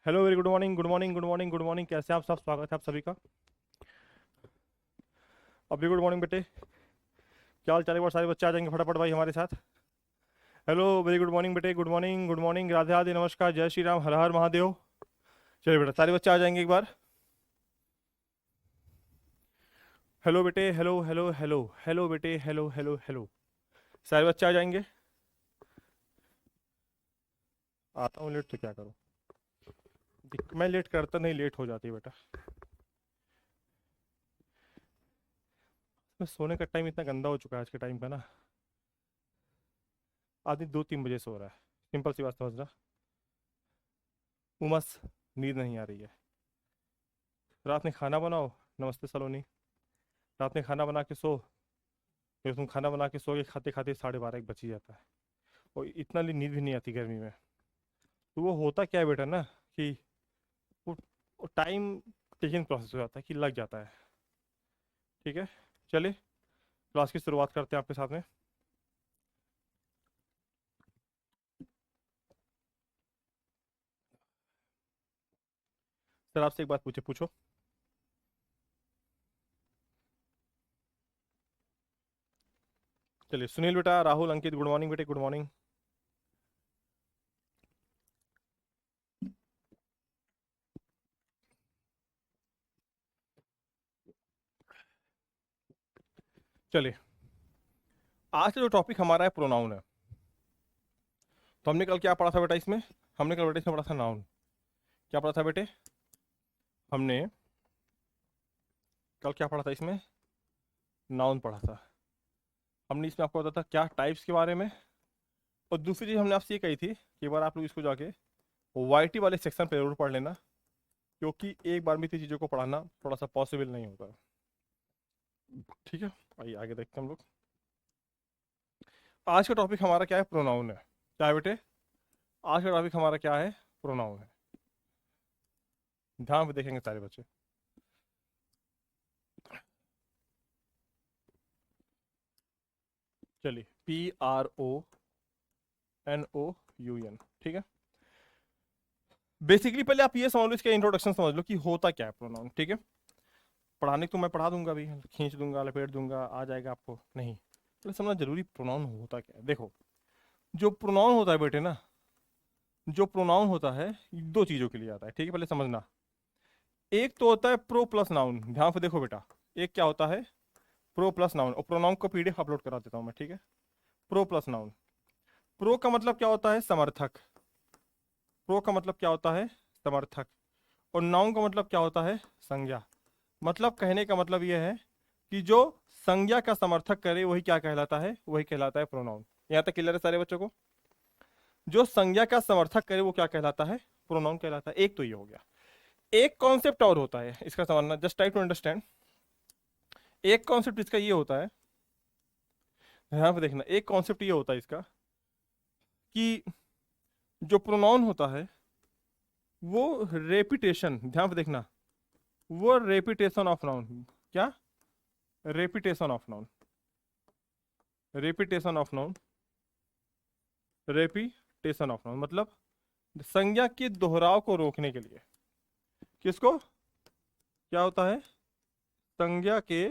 Hello, very good morning, good morning, good morning, good morning. कैसे हैं आप सब? स्वागत है आप सभी का। अभी गुड मॉर्निंग बेटे, क्या हाल चाल है? एक बार सारे बच्चे आ जाएंगे फटाफट भाई हमारे साथ। हेलो, वेरी गुड मॉर्निंग बेटे, good morning, good morning, Radhe Radhe, नमस्कार, जय श्री राम, हर हर महादेव। चलिए बेटा, सारे बच्चे आ जाएंगे एक बार। हेलो बेटे, हेलो हेलो हेलो, हेलो बेटे, हेलो हेलो हेलो। सारे बच्चे आ जाएंगे। आता हूँ लेट तो क्या करूँ? मैं लेट करता नहीं, लेट हो जाती है बेटा। मैं सोने का टाइम इतना गंदा हो चुका है आज के टाइम का ना। आदमी 2-3 बजे सो रहा है। सिंपल सी बात समझना। उमस, नींद नहीं आ रही है। रात में खाना बनाओ, नमस्ते सलोनी। रात में खाना बना के सो, फिर तुम खाना बना के सो के खाते खाते 12:30 1 बज ही जाता है। और इतना नींद भी नहीं आती गर्मी में। तो वो होता क्या है बेटा ना, कि वो टाइम टेकिंग प्रोसेस हो जाता है, कि लग जाता है। ठीक है, चलिए क्लास की शुरुआत करते हैं आपके साथ में। सर आपसे एक बात पूछो। चलिए सुनील बेटा, राहुल, अंकित, गुड मॉर्निंग बेटे, गुड मॉर्निंग। चलिए, आज का जो टॉपिक हमारा है प्रोनाउन है। तो हमने कल क्या पढ़ा था बेटा इसमें? हमने कल बेटा इसमें पढ़ा था नाउन। क्या पढ़ा था बेटे हमने? कल क्या पढ़ा था इसमें? नाउन पढ़ा था। हमने इसमें आपको बताया था क्या टाइप्स के बारे में। और दूसरी चीज़ हमने आपसे ये कही थी कि एक बार आप लोग इसको जाके वाईटी वाले सेक्शन पे जरूर पढ़ लेना, क्योंकि एक बार में इतनी चीज़ों को पढ़ाना थोड़ा सा पॉसिबल नहीं होता। ठीक है, आइए आगे देखते हैं हम लोग। आज का टॉपिक हमारा क्या है? प्रोनाउन है। क्या है बेटे? आज का टॉपिक हमारा क्या है? प्रोनाउन है। ध्यान से देखेंगे सारे बच्चे। चलिए, PRONOUN, ठीक है। बेसिकली पहले आप ये समझ लो, इसका इंट्रोडक्शन समझ लो कि होता क्या है प्रोनाउन। ठीक है, पढ़ाने को मैं पढ़ा दूंगा, अभी खींच दूंगा, लपेट दूंगा, आ जाएगा आपको नहीं। पहले समझना जरूरी, प्रोनाउन होता क्या है। देखो, जो प्रोनाउन होता है बेटे ना, जो प्रोनाउन होता है दो चीज़ों के लिए आता है। ठीक है, पहले समझना। एक तो होता है प्रो प्लस नाउन। ध्यान से देखो बेटा, एक क्या होता है? Pro plus noun. और प्रोनाउन को पीडीएफ अपलोड करा देता हूँ मैं, ठीक है। Pro plus noun. प्रो का मतलब क्या होता है? समर्थक। प्रो का मतलब क्या होता है? समर्थक। और नाउन का मतलब क्या होता है? संज्ञा। मतलब कहने का मतलब यह है कि जो संज्ञा का समर्थक करे वही क्या कहलाता है? वही कहलाता है प्रोनाउन। यहाँ तक क्लियर है सारे बच्चों को? जो संज्ञा का समर्थक करे वो क्या कहलाता है? प्रोनाउन कहलाता है। एक तो ये हो गया। एक कॉन्सेप्ट और होता है इसका समझना, जस्ट ट्राई टू अंडरस्टैंड। एक कॉन्सेप्ट इसका ये होता है, ध्यान से देखना, एक कॉन्सेप्ट ये होता है इसका कि जो प्रोनाउन होता है वो रेपिटेशन, ध्यान से देखना, वो रेपिटेशन ऑफ नाउन। क्या? Repetition of noun. Repetition of noun. Repetition of noun मतलब संज्ञा के दोहराव को रोकने के लिए। किसको? क्या होता है? संज्ञा के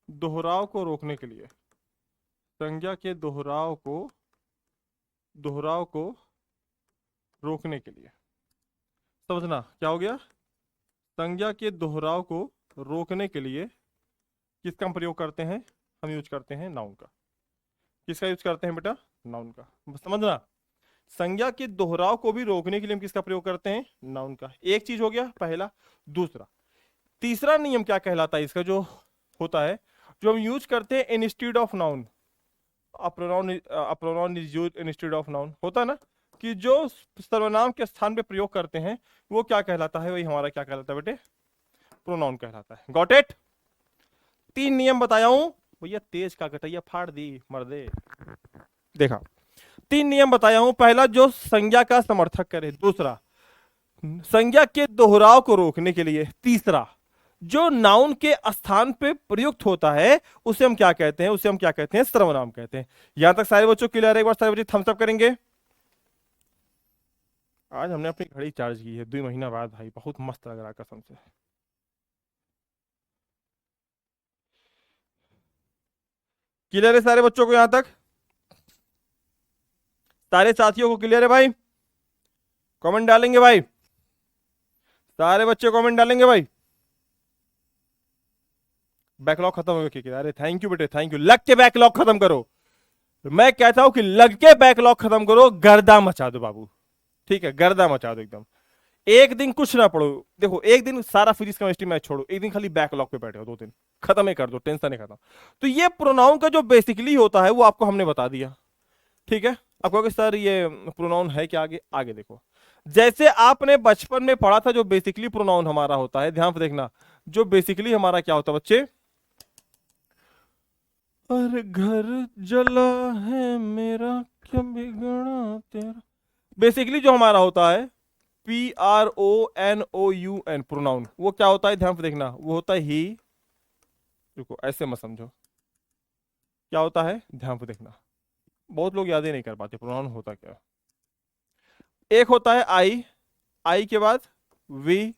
दोहराव को रोकने के लिए। संज्ञा के दोहराव को रोकने के लिए। समझना क्या हो गया? संज्ञा के दोहराव को रोकने के लिए किसका हम प्रयोग करते हैं? हम यूज करते हैं नाउन का। किसका यूज करते हैं बेटा? नाउन का। बस समझना, संज्ञा के दोहराव को भी रोकने के लिए हम किसका प्रयोग करते हैं? नाउन का। एक चीज हो गया पहला। दूसरा, तीसरा नियम क्या कहलाता है इसका जो होता है, जो हम यूज करते हैं instead of noun. Pronoun is used instead of noun, होता है ना, कि जो सर्वनाम के स्थान पे प्रयोग करते हैं वो क्या कहलाता है? वही हमारा क्या कहलाता है बेटे? प्रोनाउन कहलाता है। Got it? 3 नियम बताया हूं भैया, तेज का कटैया फाड़ दी मर्दे। देखा, 3 नियम बताया हूं। पहला, जो संज्ञा का समर्थक करे। दूसरा, संज्ञा के दोहराव को रोकने के लिए। तीसरा, जो नाउन के स्थान पे प्रयुक्त होता है उसे हम क्या कहते हैं? उसे हम क्या कहते हैं? सर्वनाम कहते हैं। यहां तक सारे बच्चों क्लियर है? एक बार सारे बच्चे थम्स अप करेंगे। आज हमने अपनी घड़ी चार्ज की है 2 महीना बाद भाई, बहुत मस्त लग रहा है कसम से। क्लियर है सारे बच्चों को यहाँ तक? सारे साथियों को क्लियर है भाई? कमेंट डालेंगे भाई? सारे बच्चे कमेंट डालेंगे भाई? बैकलॉग खत्म हो गया क्या? अरे थैंक यू बेटे, थैंक यू। लग के बैकलॉग खत्म करो। मैं कहता हूं कि लग के बैकलॉग खत्म करो, गर्दा मचा दो बाबू। ठीक है, गर्दा मचा दो एकदम। एक दिन कुछ ना पढ़ो। देखो, एक दिन सारा फिजिक्स केमिस्ट्री मैथ छोड़ो, एक दिन खाली बैकलॉग पे बैठे हो, 2 दिन खत्म ही कर दो, टेंशन ही खत्म। तो ये प्रोनाउन का जो बेसिकली होता है वो आपको हमने बता दिया। ठीक है, अब कहोगे सर ये प्रोनाउन है क्या? आगे आगे देखो। जैसे आपने बचपन में पढ़ा था जो बेसिकली प्रोनाउन हमारा होता है, ध्यान से देखना। जो बेसिकली हमारा क्या होता है बच्चे? अरे घर जला है मेरा, क्या बिगड़ा तेरा। बेसिकली जो हमारा होता है PRONOUN प्रोनाउन, वो क्या होता है? ध्यान से देखना, वो होता है ही। रुको, ऐसे मत समझो। क्या होता है? ध्यान से देखना। बहुत लोग याद ही नहीं कर पाते प्रोनाउन होता क्या है। एक होता है आई, आई के बाद वी,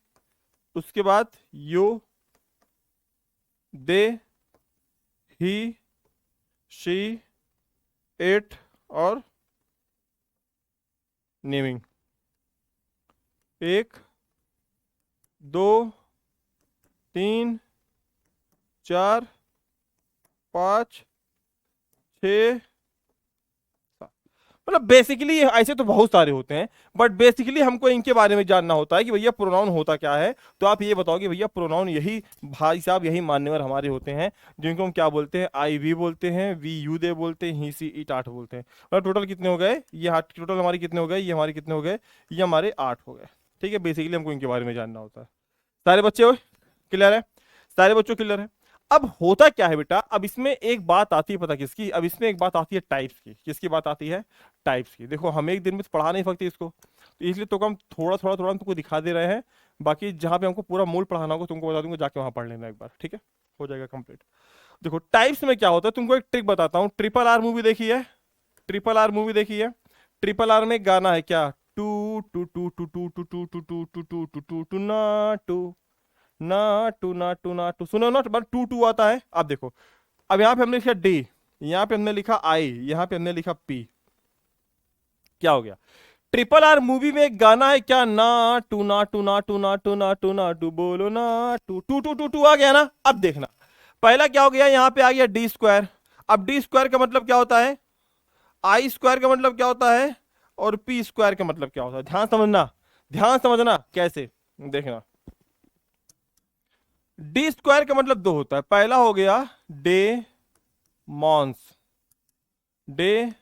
उसके बाद you, they, he, she, it, और नेमिंग। 1, 2, 3, 4, 5, 6, मतलब बेसिकली ऐसे तो बहुत सारे होते हैं, बट बेसिकली हमको इनके बारे में जानना होता है कि भैया प्रोनाउन होता क्या है। तो आप ये बताओ कि भैया प्रोनाउन यही भाई साहब, यही मान्यवर हमारे होते हैं, जिनको हम क्या बोलते हैं? आई वी बोलते हैं, वी यू दे बोलते हैं, ही सी इट 8 बोलते हैं। मतलब टोटल कितने हो गए? ये टोटल हमारे कितने हो गए? ये हमारे कितने हो गए? ये हमारे 8 हो गए। ठीक है, बेसिकली हमको इनके बारे में जानना होता है। सारे बच्चे क्लियर है? सारे बच्चों क्लियर है? अब होता क्या है बेटा, अब इसमें एक बात आती है, पता किसकी? अब इसमें एक बात आती है टाइप्स की। किसकी बात आती है? टाइप्स की। देखो, हम एक दिन में तो पढ़ा नहीं सकते इसको, तो इसलिए तो हम थोड़ा थोड़ा थोड़ा तुमको दिखा दे रहे हैं। बाकी जहां पे हमको पूरा मूल पढ़ाना होगा तुमको बता दूंगा, जाके वहां पढ़ लेना एक बार। ठीक है, हो जाएगा कंप्लीट। देखो, टाइप्स में क्या होता है, तुमको एक ट्रिक बताता हूँ। ट्रिपल आर मूवी देखी है? ट्रिपल आर मूवी देखी है? ट्रिपल आर में एक गाना है क्या? टू to to to to to to to to to to to to टू ना टू, ना टू ना टू ना टू, सुनो ना, बस टू टू आता है। अब देखो, अब यहाँ पे हमने लिखा डी, यहाँ पे हमने लिखा आई, यहाँ पे हमने लिखा पी। क्या हो गया? ट्रिपल आर मूवी में एक गाना है क्या? ना टू ना टू ना टू ना टू ना टू ना टू, बोलो ना two to to to two, आ गया ना? अब देखना, पहला क्या हो गया? यहाँ पे आ गया डी स्क्वायर। अब डी स्क्वायर का मतलब क्या होता है? आई स्क्वायर का मतलब क्या होता है? और पी स्क्वायर का मतलब क्या होता है? ध्यान समझना, ध्यान समझना कैसे। देखना, डी स्क्वायर का मतलब 2 होता है। पहला हो गया डे मॉन्स, डे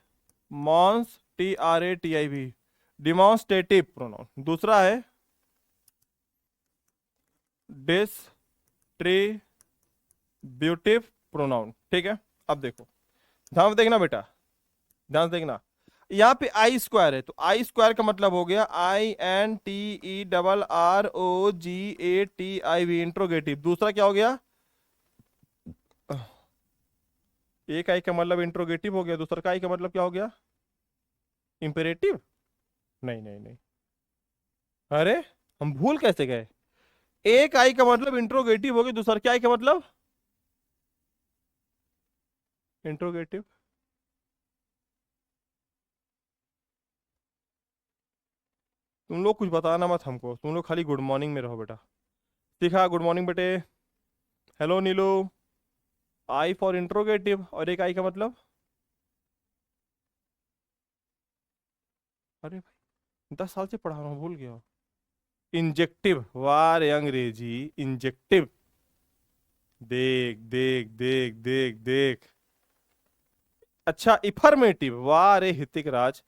मॉन्स, TRATIV, डिमॉन्स्ट्रेटिव प्रोनाउन। दूसरा है डिस्ट्रीब्यूटिव प्रोनाउन। ठीक है, अब देखो, ध्यान से देखना बेटा, ध्यान से देखना। यहाँ पे आई स्क्वायर है, तो आई स्क्वायर का मतलब हो गया INTERROGATIV, इंट्रोगेटिव। दूसरा क्या हो गया? एक आई का मतलब इंट्रोगेटिव हो गया, दूसरा का आई का मतलब क्या हो गया? इंपेरेटिव। नहीं नहीं नहीं, अरे हम भूल कैसे गए? एक आई का मतलब इंट्रोगेटिव हो गया, दूसरा क्या आई का मतलब? इंट्रोगेटिव। तुम लोग कुछ बताना मत हमको, तुम लोग खाली गुड मॉर्निंग में रहो बेटा। सीखा? गुड मॉर्निंग बेटे। Hello Neelu. I for interrogative, और एक आई का मतलब? अरे भाई, 10 साल से पढ़ा रहा हूँ, भूल गया हो। इंजेक्टिव। वाह रे अंग्रेजी, इंजेक्टिव। देख देख देख देख देख। अच्छा, इफर्मेटिव। वाह रे हितिक राज,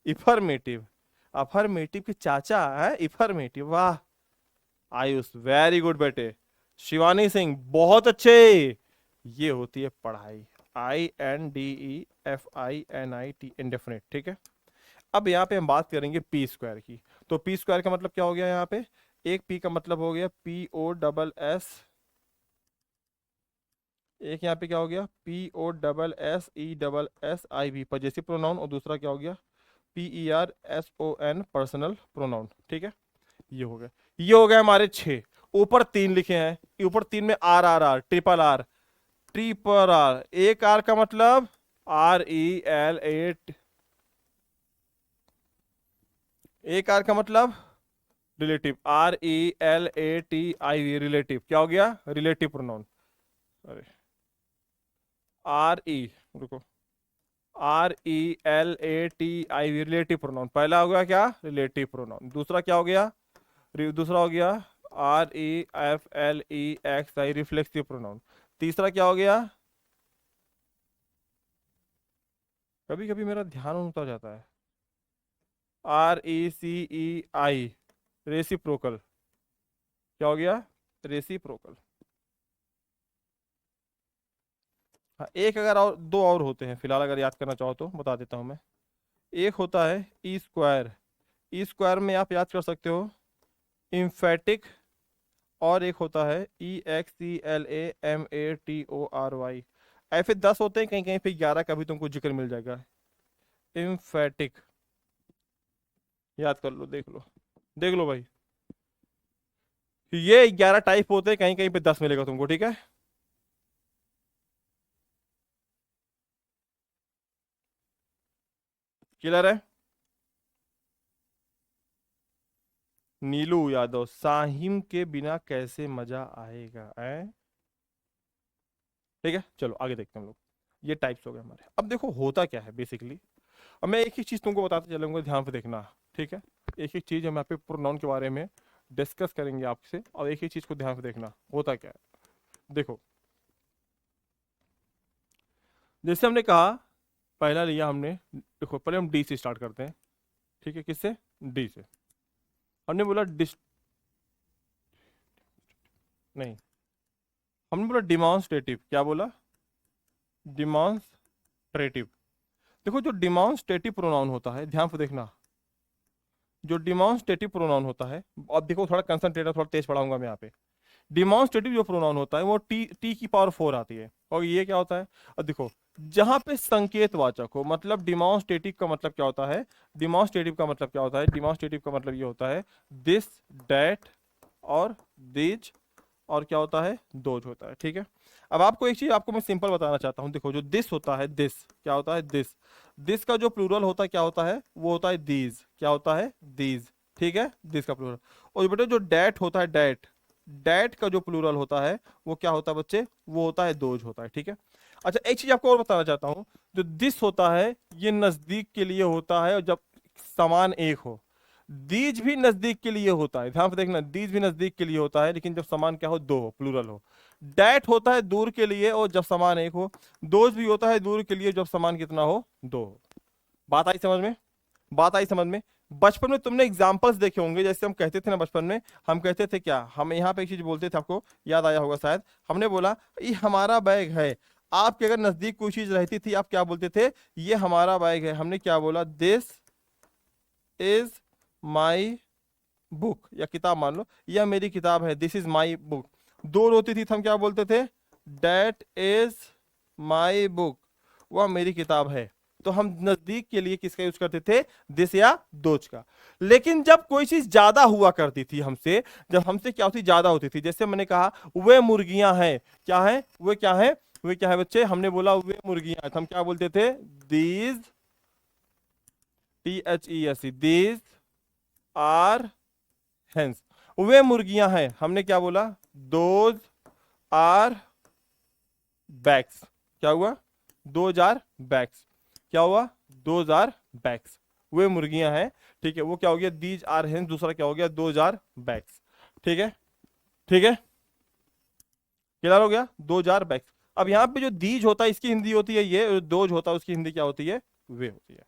इफर्मेटिव। अफर्मेटिव के चाचा है इफर्मेटिव, वाह। आयुष, वेरी गुड बेटे। शिवानी सिंह, बहुत अच्छे। ये होती है पढ़ाई। INDEFINIT, indefinite. ठीक है, अब यहाँ पे हम बात करेंगे पी स्क्वायर की। तो पी स्क्वायर का मतलब क्या हो गया? यहाँ पे एक पी का मतलब हो गया POSS, एक यहाँ पे क्या हो गया? POSSESSIV, possessive pronoun. और दूसरा क्या हो गया? PERSON पर्सनल प्रोनाउन, ठीक है। ये हो गए हमारे 6। ऊपर 3 लिखे हैं, ऊपर 3 में RRR, ट्रिपल आर। एक आर का मतलब RELA, एक आर का मतलब रिलेटिव, RELATIV, रिलेटिव। क्या हो गया? Relative pronoun. अरे रुको, RELATIV, रिलेटिव प्रोनाउन। पहला हो गया क्या? Relative pronoun. दूसरा क्या हो गया? दूसरा हो गया REFLEXI, रिफ्लेक्सिव प्रोनाउन। तीसरा क्या हो गया? कभी कभी मेरा ध्यान उतर जाता है, RECEI, रेसिप्रोकल। क्या हो गया? रेसिप्रोकल। हाँ, एक अगर और दो और होते हैं फिलहाल, अगर याद करना चाहो तो बता देता हूँ मैं। एक होता है ई स्क्वायर, ई स्क्वायर में आप याद कर सकते हो इम्फेटिक। और एक होता है EXCLAMATORY। ऐसे 10 होते हैं, कहीं कहीं पे 11 का भी तुमको जिक्र मिल जाएगा। इम्फेटिक, याद कर लो, देख लो, देख लो भाई। ये 11 टाइप होते हैं, कहीं कहीं पे 10 मिलेगा तुमको, ठीक है। क्लियर है? नीलू यादव, साहिम के बिना कैसे मजा आएगा है। ठीक है, चलो आगे देखते हैं हम लोग। ये टाइप्स हो गए हमारे। अब देखो होता क्या है बेसिकली। अब मैं एक ही चीज तुमको बताते चलूंगा, ध्यान से देखना, ठीक है। एक एक चीज हम यहाँ पे प्रोनाउन के बारे में डिस्कस करेंगे आपसे, और एक ही चीज को ध्यान से देखना होता क्या है। देखो, जैसे हमने कहा, पहला लिया हमने, देखो पहले हम डी से स्टार्ट करते हैं, ठीक है। किससे? डी से। हमने बोला डिस, नहीं, हमने बोला डिमॉन्स्ट्रेटिव। क्या बोला? डिमॉन्स्ट्रेटिव। देखो जो डिमॉन्स्ट्रेटिव प्रोनाउन होता है, ध्यान से देखना, जो डिमॉन्स्ट्रेटिव प्रोनाउन होता है, अब देखो थोड़ा कंसंट्रेट, थोड़ा तेज पढ़ाऊंगा मैं यहाँ पे। डिमॉन्स्ट्रेटिव जो प्रोनाउन होता है वो टी की पावर 4 आती है। और ये क्या होता है? अब देखो, जहां पे संकेतवाचक हो, मतलब डिमॉन्स्ट्रेटिव का मतलब क्या होता है? डिमॉन्स्ट्रेटिव का मतलब क्या होता है? डिमॉन्स्ट्रेटिव का मतलब ये होता है दिस, डैट और दिज, और क्या होता है? दोज होता है, ठीक है। अब आपको एक चीज आपको मैं सिंपल बताना चाहता हूँ। देखो जो दिस होता है, दिस क्या होता है? दिस। दिस का जो प्लूरल होता है क्या होता है? वो होता है दीज। क्या होता है? दीज, ठीक है, दिस का प्लूरल। और बेटे जो डैट होता है, डैट, डैट का जो प्लूरल होता है वो क्या होता है बच्चे? वो होता है दोज होता है, ठीक है। अच्छा एक चीज आपको और बताना चाहता हूँ, जो दिस होता है ये नजदीक के लिए होता है, और जब समान एक हो। दीज भी नजदीक के लिए होता है, ध्यान से देखना, दीज भी नजदीक के लिए होता है, लेकिन जब समान क्या हो? दो हो, प्लूरल हो। डैट होता है दूर के लिए और जब समान एक हो। दोज भी होता है दूर के लिए जब समान कितना हो? दो हो। बात आई समझ में? बात आई समझ में? बचपन में तुमने एग्जाम्पल्स देखे होंगे, जैसे हम कहते थे ना बचपन में, हम कहते थे क्या, हम यहाँ पे एक चीज बोलते थे, आपको याद आया होगा शायद। हमने बोला ये हमारा बैग है। आपके अगर नजदीक कोई चीज रहती थी, आप क्या बोलते थे? ये हमारा बैग है। हमने क्या बोला? दिस इज माई बुक, या किताब मान लो, यह मेरी किताब है, दिस इज माई बुक। दो होती थी तो हम क्या बोलते थे? दैट इज माई बुक, वह मेरी किताब है। तो हम नजदीक के लिए किसका यूज करते थे? दिस या दोज का। लेकिन जब कोई चीज ज्यादा हुआ करती थी हमसे, जब हमसे क्या होती? ज्यादा होती थी। जैसे मैंने कहा वे मुर्गियां हैं, क्या है? वे क्या है? वे क्या है बच्चे? हमने बोला वे मुर्गियां हैं, तो हम क्या बोलते थे? These, THES, these are hens. वे मुर्गियां हैं, हमने क्या बोला? Those are backs. क्या हुआ? Those are backs. क्या हुआ? Those are backs. वे मुर्गियां हैं, ठीक है। वो क्या हो गया? These are hens. दूसरा क्या हो गया? दोज आर बैक्स, ठीक है। ठीक है, क्लियर हो गया? Those are backs. अब यहाँ पे जो दीज होता है इसकी हिंदी होती है ये, और दोज होता है उसकी हिंदी क्या होती है? वे होती है,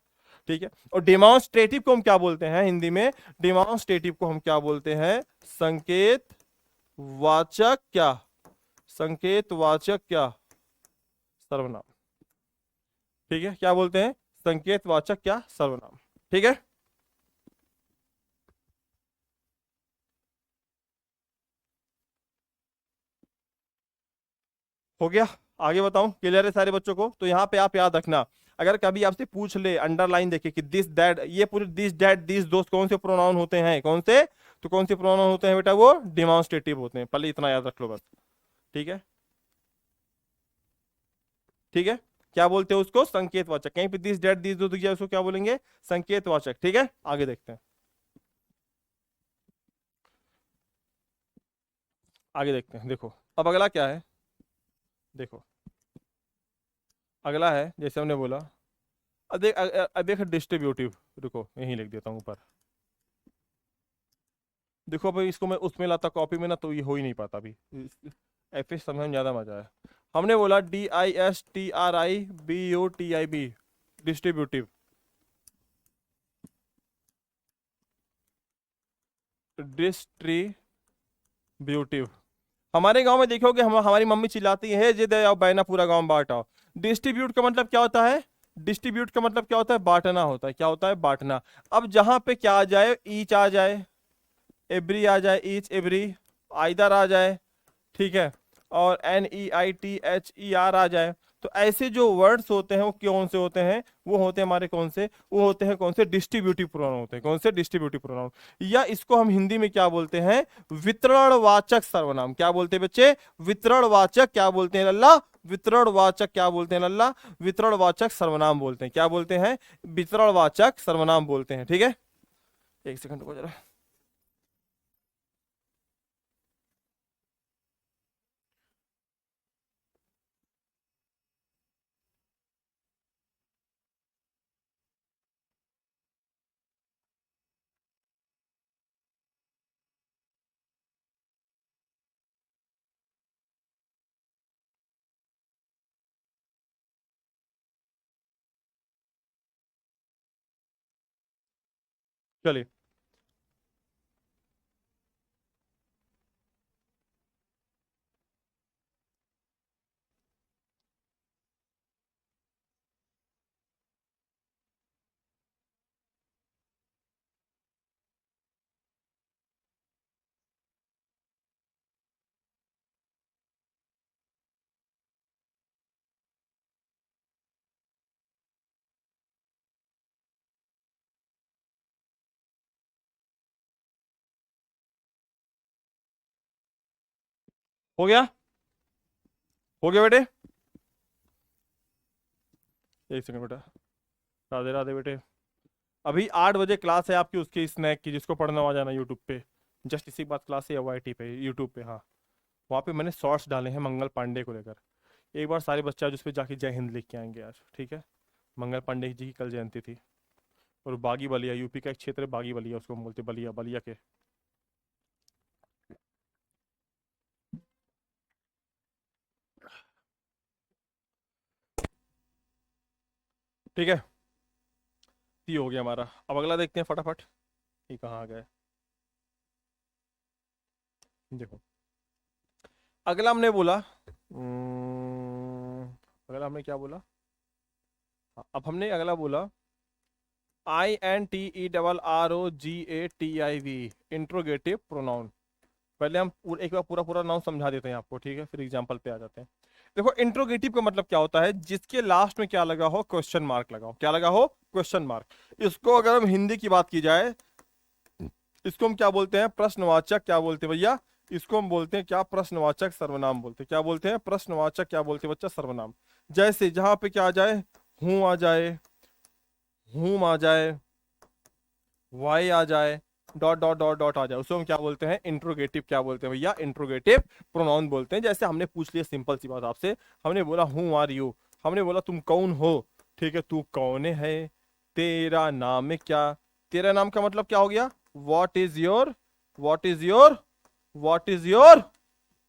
ठीक है। और डिमॉन्स्ट्रेटिव को हम क्या बोलते हैं हिंदी में? डिमॉन्स्ट्रेटिव को हम क्या बोलते हैं? संकेत वाचक क्या? संकेत वाचक क्या? सर्वनाम, ठीक है। क्या बोलते हैं? संकेत वाचक क्या? सर्वनाम, ठीक है। हो गया? आगे बताऊं? क्लियर है सारे बच्चों को? तो यहाँ पे आप याद रखना, अगर कभी आपसे पूछ ले, अंडरलाइन देखे कि दिस दैट, ये पूरे दिस दैट दिस दोस्त कौन से प्रोनाउन होते हैं, कौन से, तो कौन से प्रोनाउन होते हैं बेटा, वो डिमॉन्स्ट्रेटिव होते हैं, पहले इतना याद रख लो बस। ठीक है, ठीक है, क्या बोलते हैं उसको, संकेतवाचक। कहीं पे दिस डेट दिस दो दिया, उसको क्या बोलेंगे, संकेतवाचक। ठीक है, आगे देखते हैं, आगे देखते हैं। देखो अब अगला क्या है, देखो अगला है, जैसे हमने बोला, अब देख डिस्ट्रीब्यूटिव, रुको यहीं लिख देता हूँ ऊपर। देखो भाई इसको मैं उसमें लाता कॉपी में ना, तो ये हो ही नहीं पाता अभी, एफ समझने में ज्यादा मजा है। हमने बोला DISTRIBUTIB, डिस्ट्रीब्यूटिव, डिस्ट्रीब्यूटिव। हमारे गांव में देखोगे, हम हमारी मम्मी चिल्लाती है, जे दे आओ बैना पूरा गांव बांटाओ। डिस्ट्रीब्यूट का मतलब क्या होता है, डिस्ट्रीब्यूट का मतलब क्या होता है, बांटना होता है। क्या होता है, बांटना। अब जहां पे क्या आ जाए, ईच आ जाए, एवरी आ जाए, ईच एवरी, आइदर आ जाए, ठीक है, और NEITHER आ जाए, तो ऐसे जो वर्ड्स होते हैं वो कौन से होते हैं, वो होते हैं हमारे कौन से, वो होते हैं कौन से, डिस्ट्रीब्यूटिव प्रोनाउन होते हैं। कौन से, डिस्ट्रीब्यूटिव प्रोनाउन। या इसको हम हिंदी में क्या बोलते हैं, वितरणवाचक सर्वनाम। क्या बोलते हैं बच्चे, वितरणवाचक। क्या बोलते हैं लल्ला, वितरणवाचक। क्या बोलते हैं लल्ला, वितरणवाचक सर्वनाम बोलते हैं। क्या बोलते हैं, वितरणवाचक सर्वनाम बोलते हैं। ठीक है, एक सेकंड को जरा, चलिए। हो गया, हो गया बेटे, एक सेकंड बेटा, राधे राधे बेटे। अभी 8 बजे क्लास है आपकी उसकी स्नैक की, जिसको पढ़ना आ जाना यूट्यूब पे, जस्ट इसी बात क्लास है YT पे, यूट्यूब पे। हाँ, वहाँ पे मैंने शॉर्ट्स डाले हैं मंगल पांडे को लेकर। एक बार सारे बच्चे आज उस पर जाके जय हिंद लिख के आएंगे आज, ठीक है। मंगल पांडे जी की कल जयंती थी। और बागी बलिया, यूपी का एक क्षेत्र है बागी बलिया, उसको हम बोलते बलिया, बलिया के। ठीक है, ये हो गया हमारा। अब अगला देखते हैं फटाफट, ये कहाँ आ गया है। देखो अगला हमने बोला, अगला हमने क्या बोला, हाँ, अब हमने अगला बोला INTERROGATIV, इंट्रोगेटिव प्रोनाउन। पहले हम एक बार पूरा पूरा नाउन समझा देते हैं आपको, ठीक है, फिर एग्जांपल पे आ जाते हैं। देखो इंट्रोगेटिव का मतलब क्या होता है, जिसके लास्ट में क्या लगा हो, क्वेश्चन मार्क लगा हो। क्या लगा हो, क्वेश्चन मार्क। इसको अगर हम हिंदी की बात की जाए, इसको हम क्या बोलते हैं, प्रश्नवाचक। क्या बोलते हैं भैया, इसको हम बोलते हैं क्या, प्रश्नवाचक सर्वनाम बोलते हैं। क्या बोलते हैं, प्रश्नवाचक, क्या बोलते हैं बच्चा, सर्वनाम। जैसे जहां पे क्या आ जाए, हूं आ जाए, हूम आ जाए, वाई आ जाए, डॉट डॉट डॉट डॉट आ जाए, उसको हम क्या बोलते हैं, इंट्रोगेटिव। क्या बोलते हैं भैया, इंट्रोगेटिव प्रोनाउन बोलते हैं। जैसे हमने पूछ लिया सिंपल सी बात आपसे, हमने बोला हु आर यू, हमने बोला तुम कौन हो, ठीक है, तू कौन है, तेरा नाम है क्या। तेरा नाम का मतलब क्या हो गया, what is your, what is your, what is your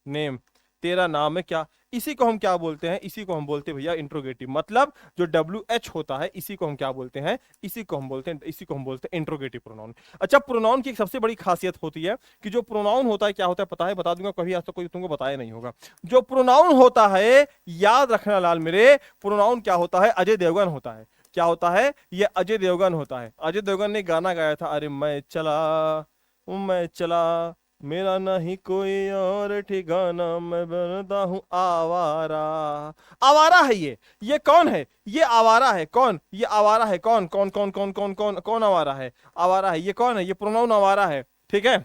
name, तेरा नाम है क्या। इसी को हम क्या बोलते हैं, इसी को हम बोलते हैं भैया इंट्रोगेटिव। मतलब जो WH होता है, इसी को हम क्या बोलते हैं, इसी को हम बोलते हैं, इसी को हम बोलते हैं इंट्रोगेटिव प्रोनाउन। अच्छा, प्रोनाउन की एक सबसे बड़ी खासियत होती है कि जो प्रोनाउन होता है क्या होता है पता है, बता दूंगा, कभी आज तक कोई तुमको बताया नहीं होगा। जो प्रोनाउन होता है, याद रखना लाल मेरे, प्रोनाउन क्या होता है, अजय देवगन होता है। क्या होता है, ये अजय देवगन होता है। अजय देवगन ने गाना गाया था, अरे मैं चला मेरा नहीं कोई और ठिकाना, मैं बनता हूं आवारा। आवारा है ये कौन है? ये आवारा है। कौन ये आवारा है? कौन कौन कौन कौन कौन कौन कौन आवारा है? आवारा है। ये कौन है? ये प्रोनाउन आवारा है। ठीक है,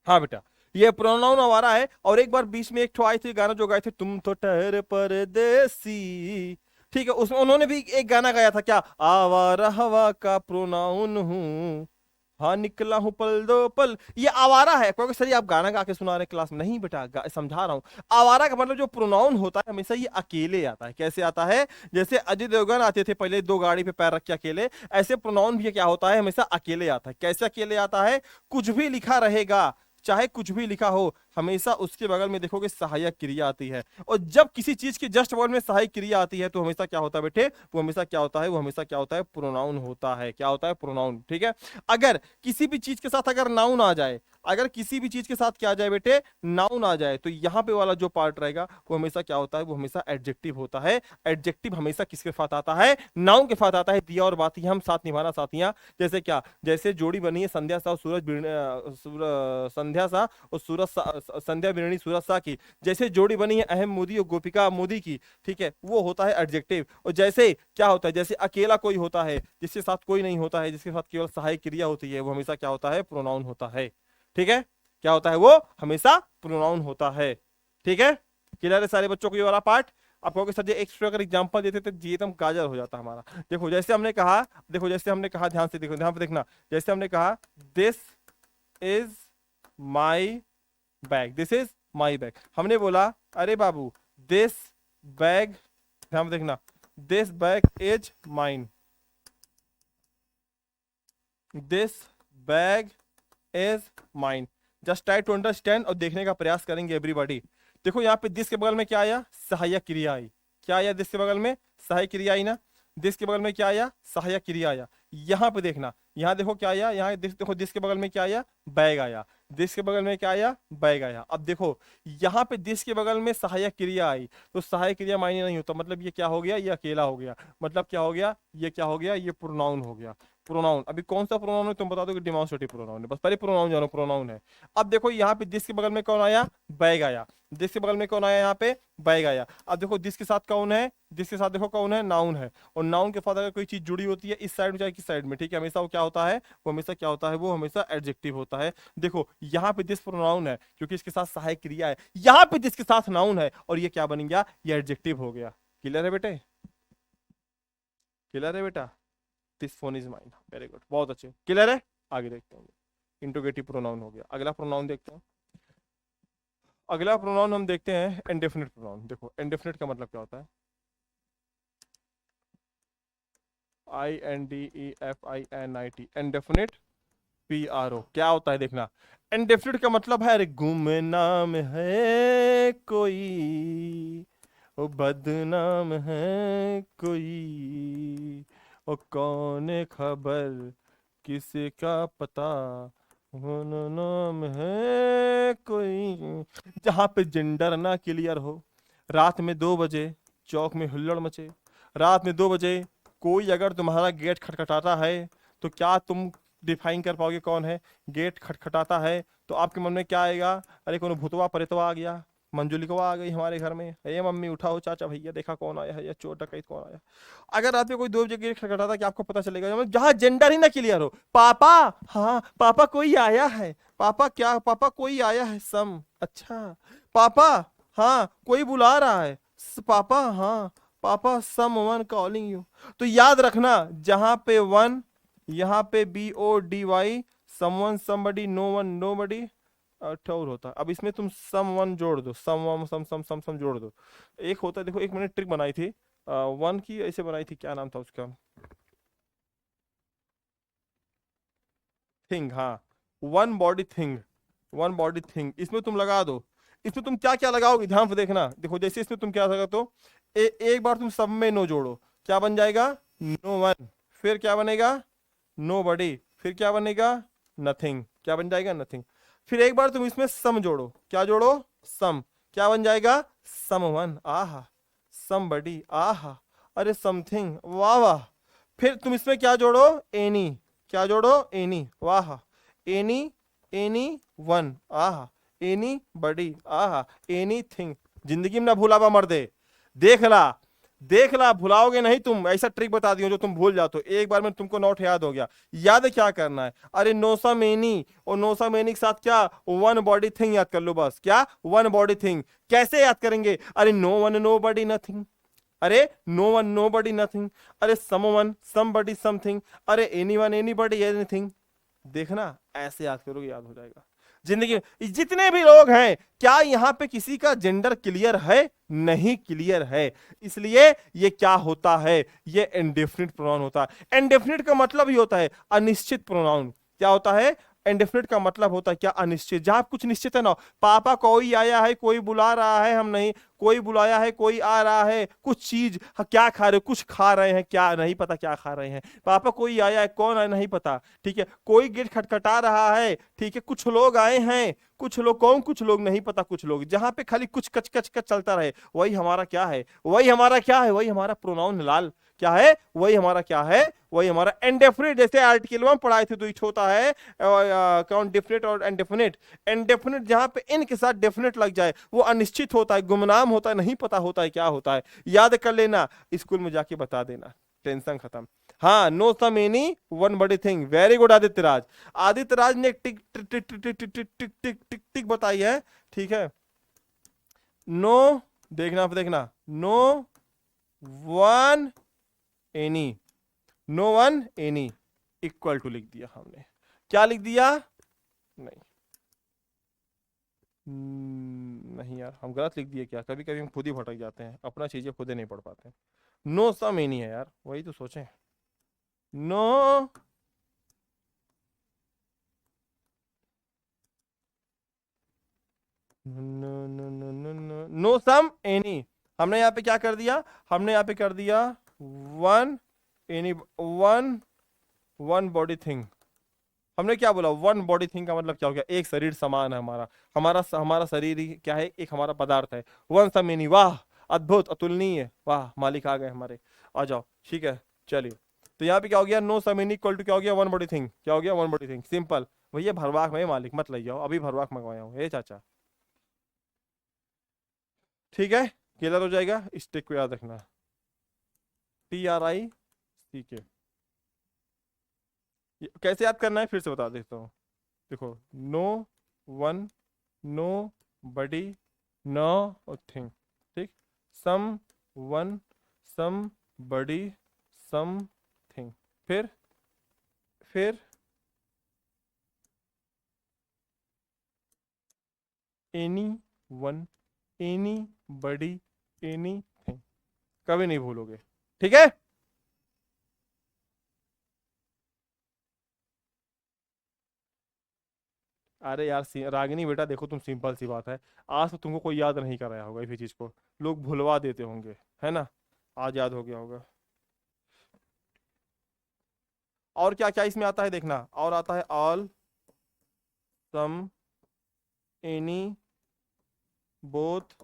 हाँ बेटा, ये प्रोनाउन आवारा है। और एक बार बीच में एक ठो आई थी गाना जो गाए थे, तुम तो ठहरे परदेसी। ठीक है, उसमें उन्होंने भी एक गाना गाया था, क्या? आवारा हवा का प्रोनाउन हूँ, हाँ निकला हूं पल दो पल। ये आवारा है। क्योंकि सर आप गाना गा के सुना रहे क्लास में? नहीं बेटा, समझा रहा हूँ। आवारा का मतलब जो प्रोनाउन होता है हमेशा ये अकेले आता है। कैसे आता है? जैसे अजय देवगन आते थे पहले दो गाड़ी पे पैर रख के अकेले, ऐसे प्रोनाउन भी क्या होता है? हमेशा अकेले आता है। कैसे अकेले आता है? कुछ भी लिखा रहेगा, चाहे कुछ भी लिखा हो, हमेशा उसके बगल में देखोगे सहायक क्रिया आती है। और जब किसी चीज के जस्ट बगल में सहायक क्रिया आती है तो हमेशा क्या होता है बेटे? वो हमेशा क्या होता है? वो हमेशा क्या होता है? प्रोनाउन होता है। क्या होता है? प्रोनाउन। ठीक है, अगर किसी भी चीज के साथ अगर नाउन आ जाए, अगर किसी भी चीज के साथ क्या आ जाए बेटे? नाउन आ जाए, तो यहाँ पे वाला जो पार्ट रहेगा वो हमेशा क्या होता है? वो हमेशा एडजेक्टिव होता है। एडजेक्टिव हमेशा किसके साथ आता है? नाउन के साथ आता है। दिया और बाती हम साथ निभाना साथियां। जैसे क्या? जैसे जोड़ी बनी है संध्या सा और संध्या सा और सूरज संध्या बिरणी सूरज सा की, जैसे जोड़ी बनी है अहम मोदी और गोपिका मोदी की, ठीक है, वो होता है एडजेक्टिव। और जैसे क्या होता है? जैसे अकेला कोई होता है, जिसके साथ कोई नहीं होता है, जिसके साथ केवल सहायक क्रिया होती है, वो हमेशा क्या होता है? प्रोनाउन होता है। ठीक है, क्या होता है? वो हमेशा प्रोनाउन होता है। ठीक है, क्लियर है सारे बच्चों को ये वाला पार्ट? आप कहोगे सर जी एक्स्ट्रा अगर एग्जांपल देते तो जी एकदम गाजर हो जाता हमारा। देखो जैसे हमने कहा, देखो जैसे हमने कहा, ध्यान से देखो, ध्यान पे देखना। जैसे हमने कहा this is my bag, this is my bag, हमने बोला अरे बाबू दिस बैग, ध्यान देखना, this bag is mine, this bag is mine. Just try to understand और देखने का प्रयास करेंगे एवरीबॉडी। देखो यहाँ पे दिस के बगल में क्या आया? सहायक क्रिया आई। क्या आया दिस के बगल में? सहायक क्रिया आई ना। दिस के बगल में क्या आया? सहायक क्रिया आया। यहाँ पे देखना, यहाँ देखो क्या आया, यहाँ देखो दिस के बगल में क्या आया? बैग आया। दिस के बगल में क्या आया? बैग आया। अब देखो यहाँ पे दिस के बगल में सहायक क्रिया आई, तो सहायक क्रिया मायने नहीं होता, मतलब ये क्या हो गया? ये अकेला हो गया। मतलब क्या हो गया? ये क्या हो गया? ये प्रोनाउन हो गया। प्रोनाउन, अभी कौन सा प्रोनाउन है तुम बता दो कि डिमॉन्स्ट्रेटिव प्रोनाउन है, बस पहले प्रोनाउन जानो, प्रोनाउन है। अब देखो यहाँ पे दिस के बगल में कौन आया? बैग आया। दिस के बगल में कौन आया? यहाँ पे बैग आया। अब देखो दिस के साथ कौन है? दिस के साथ देखो कौन है? नाउन है। और नाउन के साथ अगर कोई चीज जुड़ी होती है इस साइड में चाहे किस साइड में, ठीक है, हमेशा वो क्या होता है? वो हमेशा क्या होता है? वो हमेशा एडजेक्टिव होता है। देखो यहाँ पे दिस प्रोनाउन है क्योंकि इसके साथ सहायक क्रिया है, यहाँ पे दिस के साथ नाउन है और ये क्या बन गया? ये एडजेक्टिव हो गया। क्लियर है बेटे? क्लियर है बेटा? This phone is mine, very good, बहुत अच्छे, क्लियर है। आगे देखते हैं, इंट्रोगेटिव प्रोनाउन हो गया। अगला प्रोनाउन देखते हैं। अगला प्रोनाउन हम देखते हैं इंडेफिनिट प्रोनाउन। देखो इंडेफिनिट का मतलब क्या होता है? INDEFINIT, indefinite. PRO क्या होता है? देखना, इंडेफिनिट का मतलब है अरे गुमनाम है कोई, ओ बदनाम है कोई, ओ कौन खबर किसी का पता, वो नाम है कोई। जहां पे जेंडर ना क्लियर हो, रात में 2 बजे चौक में हुल्लड़ मचे, रात में 2 बजे कोई अगर तुम्हारा गेट खटखटाता है तो क्या तुम डिफाइन कर पाओगे कौन है? गेट खटखटाता है तो आपके मन में क्या आएगा? अरे कौन भूतवा प्रेतवा आ गया, मंजुलिकवा आ गई हमारे घर में, ये मम्मी उठाओ, चाचा भैया देखा कौन आया है, या चोर डकैत कौन आया। अगर रात में कोई 2 बजे गेट खटखटाता कि आपको पता चलेगा, मतलब जहां जेंडर ही ना क्लियर हो, पापा, हाँ पापा कोई आया है, पापा क्या, पापा कोई आया है, सम, अच्छा, पापा, हाँ कोई बुला रहा है, पापा, हाँ पापा, सम वन कॉलिंग यू। तो याद रखना जहां पे वन, यहाँ पे BODY, someone somebody, no one nobody, ठौर होता है। अब इसमें तुम सम वन जोड़ दो, सम वन सम सम सम सम जोड़ दो। एक होता है, देखो एक मैंने ट्रिक बनाई थी, वन की ऐसे बनाई थी, क्या नाम था उसका? थिंग, हाँ, one body thing, one body thing, इसमें तुम लगा दो। इसमें तुम क्या क्या लगाओगे ध्यान से देखना। देखो जैसे इसमें तुम क्या लगा तो एक बार तुम सब में नो जोड़ो, क्या बन जाएगा? No one. फिर क्या बनेगा? Nobody. फिर क्या बनेगा? नथिंग। क्या बन जाएगा? नथिंग। फिर एक बार तुम इसमें सम जोड़ो, क्या जोड़ो? सम। क्या बन जाएगा? सम वन, आहा, सम बडी, आहा, अरे समथिंग, वाह वाह। फिर तुम इसमें क्या जोड़ो? एनी। क्या जोड़ो? एनी, वाह, एनी एनी वन, आहा, एनी बडी, आहा, एनी थिंग। जिंदगी में ना भूलावा मर्दे, देख ला, देख ला, भुलाओगे नहीं तुम। ऐसा ट्रिक बता दियो जो तुम भूल जाते हो। एक बार में तुमको नोट याद हो गया। याद क्या करना है? अरे नो सम एनी, और नो सम एनी के साथ क्या, वन बॉडी थिंग याद कर लो बस। क्या? One body thing. कैसे याद करेंगे? अरे नो वन नो बडी नथिंग, अरे नो वन नो बडी नथिंग, अरे सम वन सम बडी समथिंग, अरे एनी वन एनी बडी एनीथिंग। देखना, ऐसे याद करोगे, याद हो जाएगा। जिंदगी में जितने भी लोग हैं, क्या यहां पे किसी का जेंडर क्लियर है? नहीं क्लियर है। इसलिए ये क्या होता है? ये इंडेफिनिट प्रोनाउन होता है। इंडेफिनिट का मतलब ही होता है अनिश्चित प्रोनाउन। क्या होता है? इंडेफिनिट का मतलब होता है क्या? अनिश्चित। जहां कुछ निश्चित है ना, पापा कोई आया है, कोई बुला रहा है, हम नहीं, कोई बुलाया है, कोई आ रहा है, कुछ चीज, क्या खा रहे हो, कुछ खा रहे हैं, क्या नहीं पता क्या खा रहे हैं। पापा कोई आया है, कौन आया नहीं पता, ठीक है। कोई गेट खटखटा रहा है, ठीक है। कुछ लोग आए हैं, कुछ लोग, कौन कुछ लोग नहीं पता, कुछ लोग। जहां पे खाली कुछ कच कच कच चलता रहे, वही हमारा क्या है? वही हमारा क्या है? वही हमारा प्रोनाउन लाल क्या है? वही हमारा क्या है? वही हमारा इंडेफिनिट। जैसे आर्टिकल में पढ़ाए थे, तो होता है कौन, डिफिनिट और इंडेफिनिट। इंडेफिनिट जहां पे इन के साथ डेफिनेट लग जाए, वो अनिश्चित होता है, गुमनाम होता है, नहीं पता होता है क्या होता है। याद कर लेना, स्कूल में जाके बता देना, टेंशन खत्म। हाँ, नो सम एनी वन बड़ी thing. Very good Aditya Raj. Aditya Raj ने एक टिक टिक टिक टिक टिक टिक टिक टिक टिक टिक टिक बताई है, ठीक है। नो, देखना देखना, no one any, no one any equal to लिख दिया हमने। क्या लिख दिया? नहीं नहीं यार, हम गलत लिख दिए क्या? कभी कभी हम खुद ही भटक जाते हैं, अपना चीजें खुद ही नहीं पढ़ पाते। नो सम एनी है यार, वही तो सोचें। No no no no no no no some any. हमने यहाँ पे क्या कर दिया? हमने यहाँ पे कर दिया one any, one one body thing. हमने क्या बोला? वन बॉडी थिंग का मतलब क्या हो गया? एक शरीर समान है हमारा, हमारा हमारा शरीर ही क्या है? एक हमारा पदार्थ है। वन सम एनी, वाह, अद्भुत, अतुलनीय, वाह, मालिक आ गए हमारे, आ जाओ, ठीक है। चलिए, तो यहाँ पे क्या हो गया? No some any equal to क्या हो गया? One body thing. क्या हो गया? One body thing. सिंपल। भैया भरवाक में मालिक मत ले जाओ, अभी भरवाक मंगवाया हूँ, हे चाचा, ठीक है। क्लियर हो जाएगा। स्टिक को याद रखना, TRICK। कैसे याद करना है फिर से बता देता हूँ। देखो, नो वन नो बडी नो थिंग, ठीक। सम वन सम बडी सम थिंग, फिर एनी वन एनी बडी एनी थिंग। कभी नहीं भूलोगे, ठीक है। अरे यार रागिनी बेटा, देखो तुम, सिंपल सी बात है, आज तो तुमको कोई याद नहीं कराया होगा इसी चीज को, लोग भुलवा देते होंगे, है ना। आज याद हो गया होगा। और क्या क्या इसमें आता है देखना, और आता है all some any both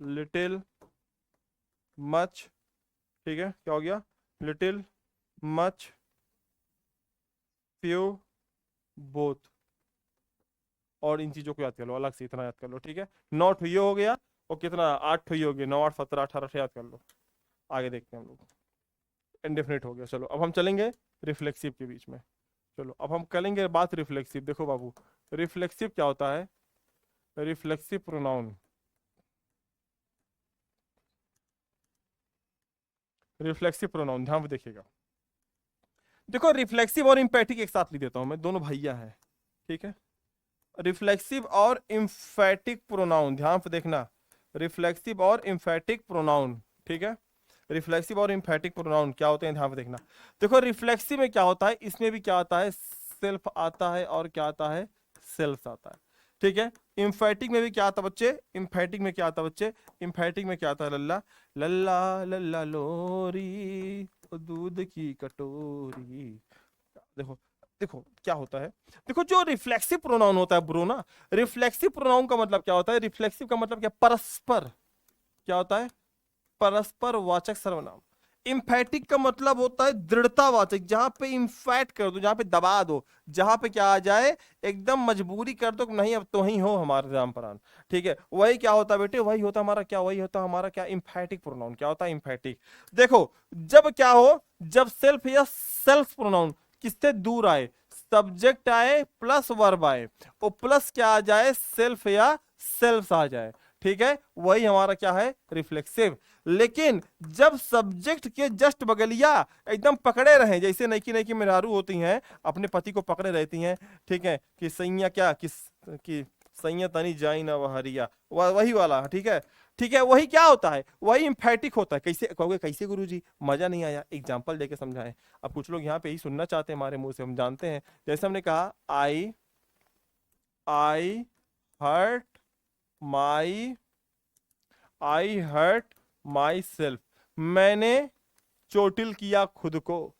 little much, ठीक है। क्या हो गया? Little much few both. और इन चीजों को याद कर लो, अलग से इतना याद कर लो, ठीक है। 9 ठो ये हो गया, और कितना? 8 ठो ये हो गया, 9 8 17 18 याद कर लो। आगे देखते हैं हम लोग। इंडेफिनिट हो गया। चलो अब हम चलेंगे रिफ्लेक्सिव के बीच में। चलो अब हम करेंगे बात रिफ्लेक्सिव। देखो बाबू, रिफ्लेक्सिव क्या होता है? रिफ्लेक्सिव प्रोनाउन, रिफ्लेक्सिव प्रोनाउन ध्यान से देखिएगा। देखो, रिफ्लेक्सिव और इम्पैथिक एक साथ लिख देता हूं मैं, दोनों भैया हैं, ठीक है। रिफ्लेक्सिव और इम्फेटिक प्रोनाउन, ध्यान से देखना, रिफ्लेक्सिव और इम्फेटिक प्रोनाउन, ठीक है। रिफ्लेक्सिव और इम्फेटिक प्रोनाउन क्या होते हैं, ध्यान से देखना। देखो, रिफ्लेक्सिव में क्या होता है, इसमें भी क्या आता है? सेल्फ आता है, और क्या आता है? सेल्फ आता है, ठीक है। इम्फेटिक में भी क्या आता है बच्चे? इम्फेटिक में क्या आता है बच्चे? इम्फेटिक में क्या आता है? लल्ला लल्ला लल्ला लोरी, ओ दूध की कटोरी। देखो देखो क्या होता है। देखो, जो रिफ्लेक्सिव प्रोनाउन होता है ब्रो ना, रिफ्लेक्सिव प्रोनाउन का मतलब क्या होता है? रिफ्लेक्सिव का मतलब क्या? परस्पर। क्या होता है? परस्पर वाचक सर्वनाम। इम्फेटिक का मतलब होता है दृढ़तावाचक, जहां पे इम्फैट कर दो, जहां पे दबा दो, जहां पे क्या आ जाए, एकदम मजबूरी कर दो कि नहीं अब तो ही हो हमारे जान परान। ठीक है, वही क्या होता है बेटे, वही होता हमारा क्या, वही होता हमारा क्या, इम्फेटिक प्रोनाउन। क्या होता है इम्फेटिक। देखो जब क्या हो, जब सेल्फ या सेल्फ प्रोनाउन किससे दूर आए, सब्जेक्ट आए प्लस वर्ब आए, और प्लस क्या आ जाए, सेल्फ या सेल्फ आ जाए। ठीक है, वही हमारा क्या है, रिफ्लेक्सिव। लेकिन जब सब्जेक्ट के जस्ट बगलिया एकदम पकड़े रहे, जैसे नईकी नईकी मेहरारू होती हैं अपने पति को पकड़े रहती हैं, ठीक है, कि सैया क्या कि सैया तनी जाई ना वहरिया, वही वाला। ठीक है, ठीक है, वही क्या होता है, वही इम्फेटिक होता है। कैसे कहोगे, कैसे गुरुजी, मजा नहीं आया, एग्जांपल देके समझाएं। अब कुछ लोग यहाँ पे ही सुनना चाहते हैं हमारे मुंह से, हम जानते हैं। जैसे हमने कहा I hurt my I hurt myself, मैंने चोटिल किया खुद को,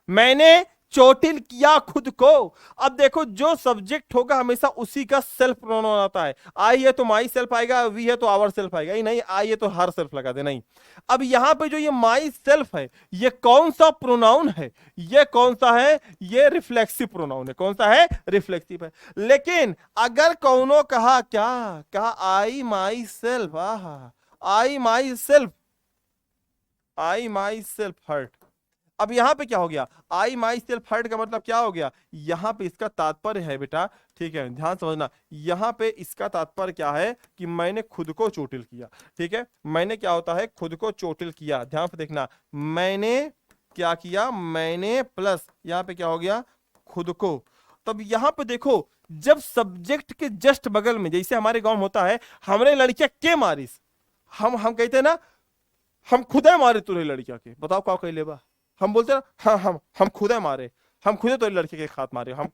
मैंने चोटिल किया खुद को। अब देखो जो सब्जेक्ट होगा हमेशा उसी का सेल्फ प्रोनाउन आता है। आई है तो माई सेल्फ आएगा, वी है तो आवर सेल्फ आएगा, ही नहीं आई है तो हर सेल्फ लगा दे, नहीं। अब यहां पे जो ये माई सेल्फ है, ये कौन सा प्रोनाउन है, ये कौन सा है, ये रिफ्लेक्सिव प्रोनाउन है। कौन सा है, रिफ्लेक्सिव है। लेकिन अगर कौनो कहा, क्या कहा, I myself, I myself, I myself hurt. अब यहां पे क्या हो गया, आई माई सेल्फ हर्ट का मतलब क्या हो गया, यहां पे इसका तात्पर्य है बेटा, ठीक है ध्यान समझना, यहां पे इसका तात्पर्य क्या है कि मैंने खुद को चोटिल किया। ठीक है, मैंने क्या होता है, खुद को चोटिल किया। ध्यान से देखना, मैंने क्या किया, मैंने प्लस यहां पे क्या हो गया, खुद को। तब यहां पे देखो, जब सब्जेक्ट के जस्ट बगल में, जैसे हमारे गांव में होता है, हमरे लड़कियां के मारिस, हम कहते हैं ना, हम खुदे मारे तुरे लड़किया के, बताओ क्या कह लेबा, हम बोलते हैं हाँ हम खुदे मारे, हम खुदे तो लड़के के हाथ मारे, हम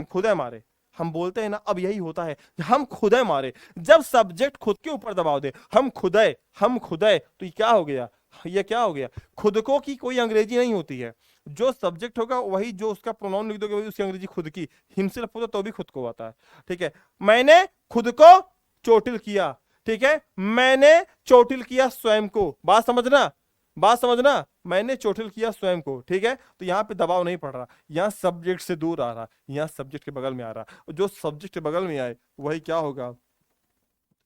खुदे मारे, हम बोलते हैं ना। अब यही होता है, हम खुदे मारे, जब सब्जेक्ट खुद के ऊपर दबाव दे, हम खुदे, तो ये क्या हो गया, ये क्या हो गया, खुद को की कोई अंग्रेजी नहीं होती है। जो सब्जेक्ट होगा वही, जो उसका प्रोनाउन लिख दोगे वही उसकी अंग्रेजी खुद की, हिमसेल्फ होता तो भी खुद को आता है। ठीक है, मैंने खुद को चोटिल किया। ठीक है, मैंने चोटिल किया स्वयं को, बात समझना, बात समझना, मैंने चोटिल किया स्वयं को। ठीक है, तो यहां पे दबाव नहीं पड़ रहा, यहां सब्जेक्ट से दूर आ रहा, यहां सब्जेक्ट के बगल में आ रहा। जो सब्जेक्ट के बगल में आए वही क्या होगा,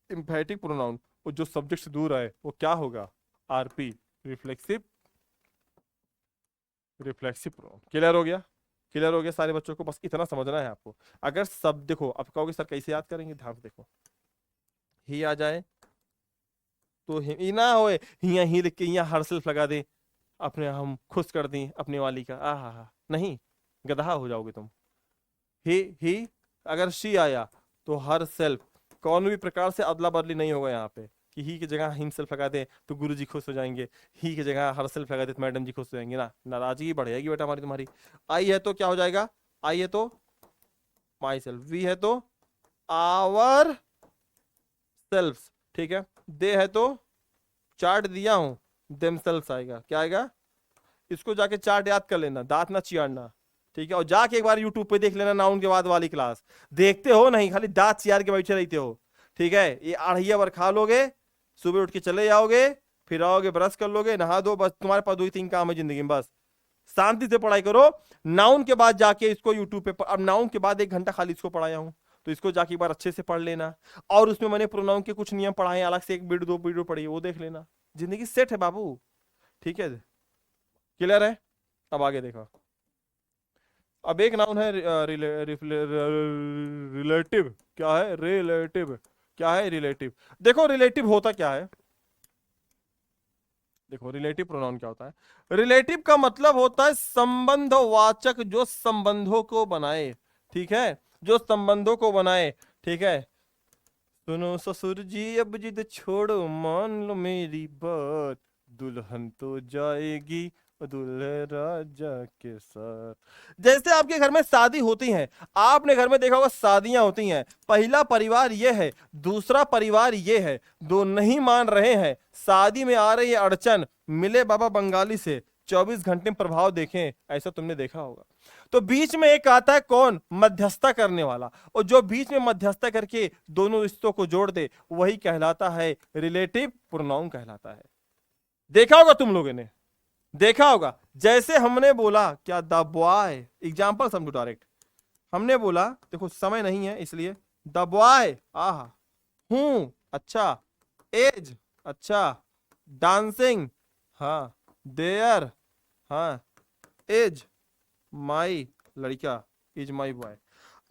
इम्फेटिक प्रोनाउन, और जो सब्जेक्ट से दूर आए वो क्या होगा, RP, reflexive, reflexive pronoun. Clear हो गया, क्लियर हो गया सारे बच्चों को, बस इतना समझना है आपको। अगर सब देखो, अब कहोगे सर कैसे याद करेंगे, ध्यान से देखो, ही आ जाए तो ही ना होए, हिया ही लिख के हिया हर सेल्फ लगा दे, अपने हम खुश कर दी अपने वाली का, हा नहीं, गधा हो जाओगे तुम। ही अगर शी आया तो हर सेल्फ, कौन भी प्रकार से अदला बदली नहीं होगा यहाँ पे, कि ही की जगह हिम सेल्फ लगा दे तो गुरु जी खुश हो जाएंगे, ही की जगह हर सेल्फ लगा दे तो मैडम जी खुश हो जाएंगे ना, नाराजगी बढ़ जाएगी बेटा हमारी तुम्हारी। आई है तो क्या हो जाएगा, आई है तो माई सेल्फ, वी है तो आवर सेल्फ। ठीक है, दे है तो चार्ट दिया हूं, देमसेल्व्स आएगा, क्या आएगा, इसको जाके चार्ट याद कर लेना, दांत ना चियाड़ना। ठीक है, और जाके एक बार यूट्यूब पे देख लेना नाउन के बाद वाली क्लास, देखते हो नहीं, खाली दांत चियाड़ के बैठे रहते हो। ठीक है, ये अढ़ैया बार खा लोगे, सुबह उठ के चले जाओगे, फिर आओगे ब्रश कर लोगे, नहा दो, बस तुम्हारे पास 2 ही 3 काम है जिंदगी में, बस शांति से पढ़ाई करो। नाउन के बाद जाके इसको यूट्यूब पे, अब नाउन के बाद 1 घंटा खाली इसको पढ़ाया हूं, तो इसको जाके एक बार अच्छे से पढ़ लेना, और उसमें मैंने प्रोनाउन के कुछ नियम पढ़ाए, अलग से 1 वीडियो 2 वीडियो पढ़ी, वो देख लेना, जिंदगी सेट है बाबू। ठीक है, क्लियर है। अब आगे देखो, अब एक नाउन है रिलेटिव, क्या है, रिलेटिव, क्या है रिलेटिव। देखो रिलेटिव होता क्या है, देखो रिलेटिव प्रोनाउन क्या होता है, रिलेटिव का मतलब होता है संबंधवाचक, जो संबंधों को बनाए। ठीक है, जो संबंधों को बनाए। ठीक है, सुनो ससुर जी अब जिद छोड़ो, मान लो मेरी बात, दुल्हन तो जाएगी दूल्हे राजा के साथ। जैसे आपके घर में शादी होती है, आपने घर में देखा होगा शादियां होती हैं, पहला परिवार ये है, दूसरा परिवार ये है, दो नहीं मान रहे हैं, शादी में आ रही है अड़चन, मिले बाबा बंगाली से, 24 घंटे में प्रभाव देखें, ऐसा तुमने देखा होगा। तो बीच में एक आता है कौन, मध्यस्थता करने वाला, और जो बीच में मध्यस्थता करके दोनों रिश्तों को जोड़ दे वही कहलाता है रिलेटिव प्रोनाउन कहलाता है। देखा होगा तुम लोगों ने, देखा होगा, जैसे हमने बोला क्या, द बॉय, एग्जाम्पल समझो डायरेक्ट। हमने बोला, देखो समय नहीं है इसलिए, द बॉय, आह, हूं, अच्छा, एज, अच्छा, डांसिंग, हाँ, देयर, हाँ, एज, माई, लड़का, इज माई बॉय।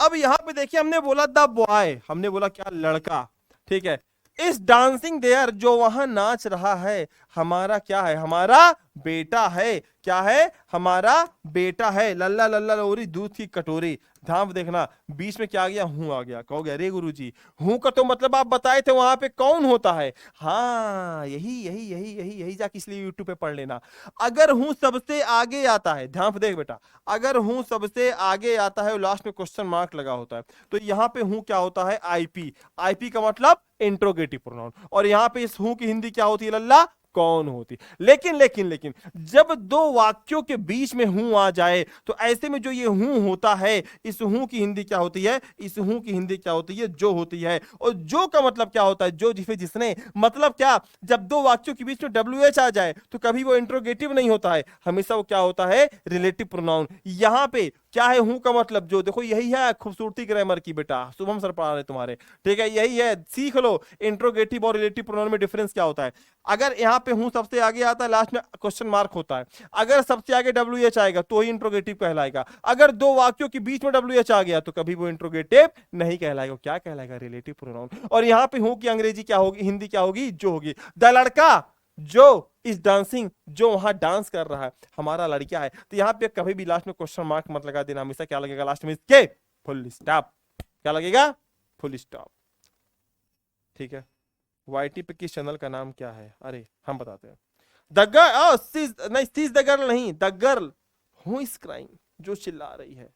अब यहां पे देखिए हमने बोला द बॉय, हमने बोला क्या, लड़का, ठीक है। इस डांसिंग देयर, जो वहां नाच रहा है, हमारा क्या है, हमारा बेटा है। क्या है, हमारा बेटा है। लल्ला लल्ला लोरी, दूध की कटोरी। ध्यान से देखना, बीच में क्या आ गया, हूं आ गया। कहोगे अरे गुरुजी, हूं का तो मतलब आप बताए थे वहां पे कौन होता है। हाँ, यही यही यही यही यही जाके इसलिए यूट्यूब पे पढ़ लेना। अगर हूं सबसे आगे आता है, ध्यान से देख बेटा, अगर हूं सबसे आगे आता है, लास्ट में क्वेश्चन मार्क लगा होता है, तो यहां पे हूं क्या होता है, आईपी। आईपी का मतलब इंट्रोगेटिव प्रोनाउन। और यहां पे इस हूं की हिंदी क्या होती है, लल्ला, कौन होती। लेकिन लेकिन लेकिन जब दो वाक्यों के बीच में हूं आ जाए, तो ऐसे में जो ये हूं होता है, इस हूं की हिंदी क्या होती है, इस हूं की हिंदी क्या होती है, जो होती है। और जो का मतलब क्या होता है, जो, जिसे, जिसने। मतलब क्या, जब दो वाक्यों के बीच में डब्ल्यू एच आ जाए, तो कभी वो इंट्रोगेटिव नहीं होता है, हमेशा वो क्या होता है, रिलेटिव प्रोनाउन। यहां पे क्या है, हूं का मतलब जो, देखो यही है खूबसूरती ग्रामर की बेटा, शुभम सर पढ़ा रहे तुम्हारे, ठीक है, यही है, सीख लो इंट्रोगेटिव और रिलेटिव प्रोनाउन में डिफरेंस क्या होता है। अगर यहां पे हूं सबसे आगे आता है, लास्ट में क्वेश्चन मार्क होता है। अगर सबसे आगे डब्ल्यू एच आएगा तो ही इंट्रोगेटिव कहलाएगा। अगर दो वाक्यों के बीच में डब्ल्यू एच आ गया तो कभी वो इंट्रोगेटिव नहीं कहलाएगा। क्या कहलाएगा, रिलेटिव प्रोनाउन। और यहां पे हूं की अंग्रेजी क्या होगी, हिंदी क्या होगी, जो होगी। द लड़का जो इस डांसिंग, जो वहां डांस कर रहा है, हमारा लड़का है। तो यहां पे कभी भी लास्ट में क्वेश्चन मार्क मत लगा देना, हमेशा क्या लगेगा लास्ट में, इसके फुल स्टॉप। क्या लगेगा, फुल स्टॉप, ठीक है। वाईटी पे किस चैनल का नाम क्या है, अरे हम बताते हैं। द गर्ल, नहीं, सीज द गर्ल नहीं, the girl who is crying, जो चिल्ला रही है,